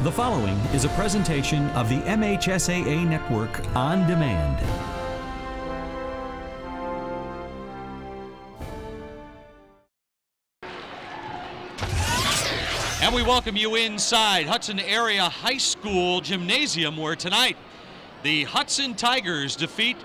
The following is a presentation of the MHSAA Network on Demand. And we welcome you inside Hudson Area High School Gymnasium, where tonight the Hudson Tigers defeat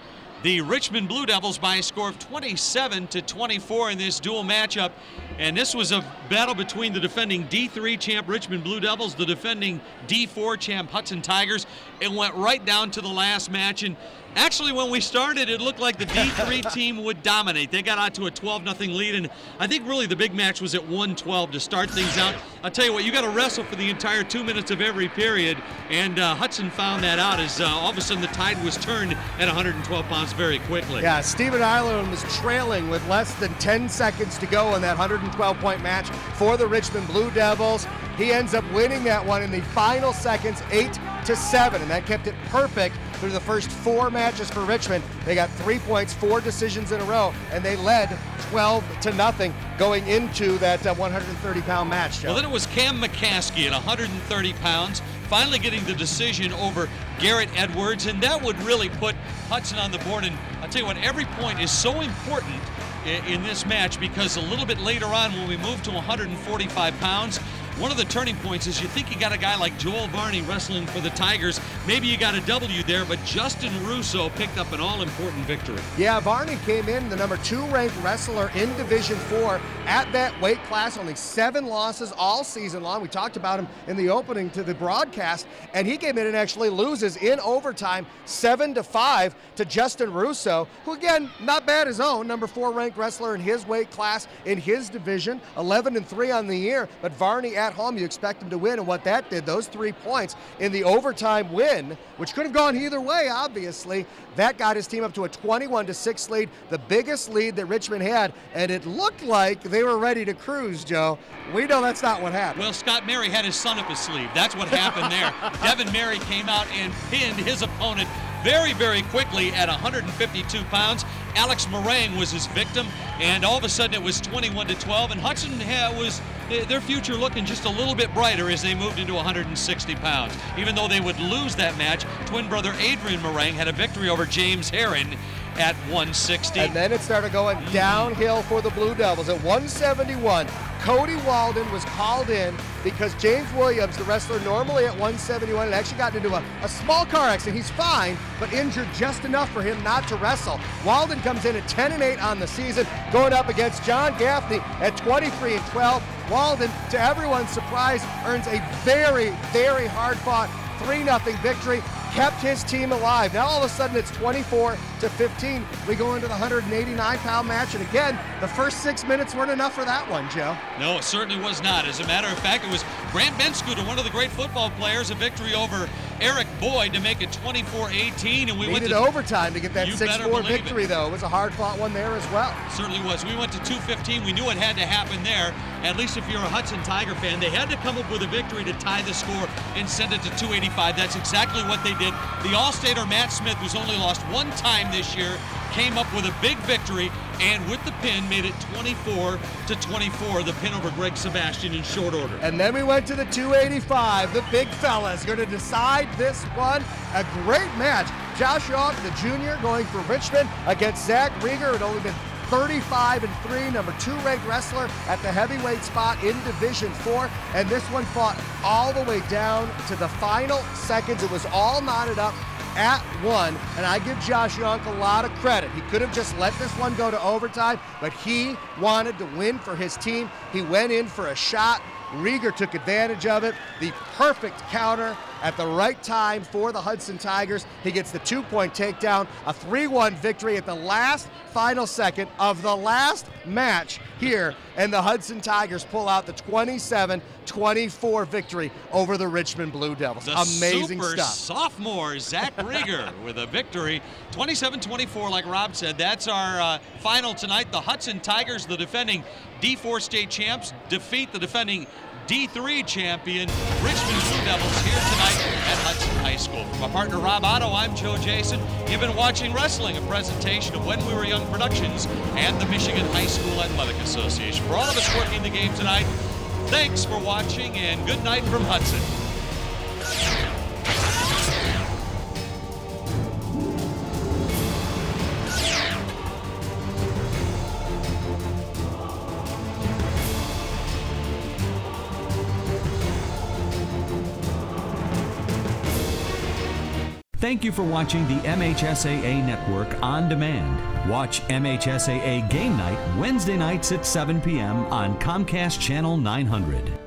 the Richmond Blue Devils by a score of 27-24 in this dual matchup. And this was a battle between the defending D3 champ Richmond Blue Devils, the defending D4 champ Hudson Tigers. It went right down to the last match, and actually when we started it looked like the D3 team would dominate. They got out to a 12-0 lead, and I think really the big match was at 1-12 to start things out. I'll tell you what, you got to wrestle for the entire 2 minutes of every period, and Hudson found that out as all of a sudden the tide was turned at 112 pounds very quickly. Yeah, Stephen Ireland was trailing with less than 10 seconds to go in that 112-point match for the Richmond Blue Devils. He ends up winning that one in the final seconds, 8-7, and that kept it perfect through the first 4 matches for Richmond. They got 3 points, 4 decisions in a row, and they led 12-0 going into that 130-pound match, Joe. Well, then it was Cam McCaskey at 130 pounds, finally getting the decision over Garrett Edwards, and that would really put Hudson on the board. And I'll tell you what, every point is so important in this match, because a little bit later on when we move to 145 pounds, one of the turning points is you think you got a guy like Joel Varney wrestling for the Tigers. Maybe you got a W there, but Justin Russo picked up an all-important victory. Yeah, Varney came in the number 2 ranked wrestler in Division 4 at that weight class. Only 7 losses all season long. We talked about him in the opening to the broadcast, and he came in and actually loses in overtime 7-5 to Justin Russo, who again, not bad his own, number 4 ranked wrestler in his weight class in his division, 11-3 on the year, but Varney at home, you expect him to win, and what that did, those 3 points in the overtime win, which could have gone either way, obviously, that got his team up to a 21-6 lead, the biggest lead that Richmond had, and it looked like they were ready to cruise, Joe. We know that's not what happened. Well, Scott Mary had his son up his sleeve. That's what happened there. Devin Mary came out and pinned his opponent very, very quickly at 152 pounds. Alex Meringue was his victim, and all of a sudden it was 21-12, and Hudson was their future looking just a little bit brighter as they moved into 160 pounds. Even though they would lose that match, twin brother Adrian Meringue had a victory over James Herron at 160. And then it started going downhill for the Blue Devils. At 171, Cody Walden was called in because James Williams, the wrestler normally at 171, had actually gotten into a small car accident. He's fine, but injured just enough for him not to wrestle. Walden comes in at 10-8 on the season, going up against John Gaffney at 23-12. Walden, to everyone's surprise, earns a very, very hard-fought 3-0 victory, kept his team alive. Now all of a sudden it's 24-15. We go into the 189-pound match, and again, the first 6 minutes weren't enough for that one, Joe. No, it certainly was not. As a matter of fact, it was Grant Benscooter, one of the great football players, a victory over Eric Boyd to make it 24-18, and we went to overtime to get that 6-4 victory, though. It was a hard-fought one there as well. Certainly was. We went to 2:15. We knew it had to happen there. At least if you're a Hudson Tiger fan, they had to come up with a victory to tie the score and send it to 285. That's exactly what they did. The All-Stater Matt Smith, who's only lost 1 time this year, came up with a big victory, and with the pin made it 24-24, the pin over Greg Sebastian in short order. And then we went to the 285. The big fella's going to decide this one. A great match. Josh Young, the junior, going for Richmond against Zach Rieger. It had only been 35-3, number 2 ranked wrestler at the heavyweight spot in Division 4, and this one fought all the way down to the final seconds. It was all knotted up at 1, and I give Josh Young a lot of credit. He could have just let this one go to overtime, but he wanted to win for his team. He went in for a shot. Rieger took advantage of it. The perfect counter at the right time for the Hudson Tigers. He gets the 2-point takedown, a 3-1 victory at the last final second of the last match here, and the Hudson Tigers pull out the 27-24 victory over the Richmond Blue Devils. Amazing super stuff. Sophomore Zach Rieger with a victory, 27-24, like Rob said. That's our final tonight. The Hudson Tigers, the defending D4 state champs, defeat the defending D3 champion Richmond Blue Devils here tonight at Hudson High School. For my partner Rob Otto, I'm Joe Jason. You've been watching Wrestling, a presentation of When We Were Young Productions and the Michigan High School Athletic Association. For all of us working the game tonight, thanks for watching and good night from Hudson. Thank you for watching the MHSAA Network on demand. Watch MHSAA Game Night Wednesday nights at 7 p.m. on Comcast Channel 900.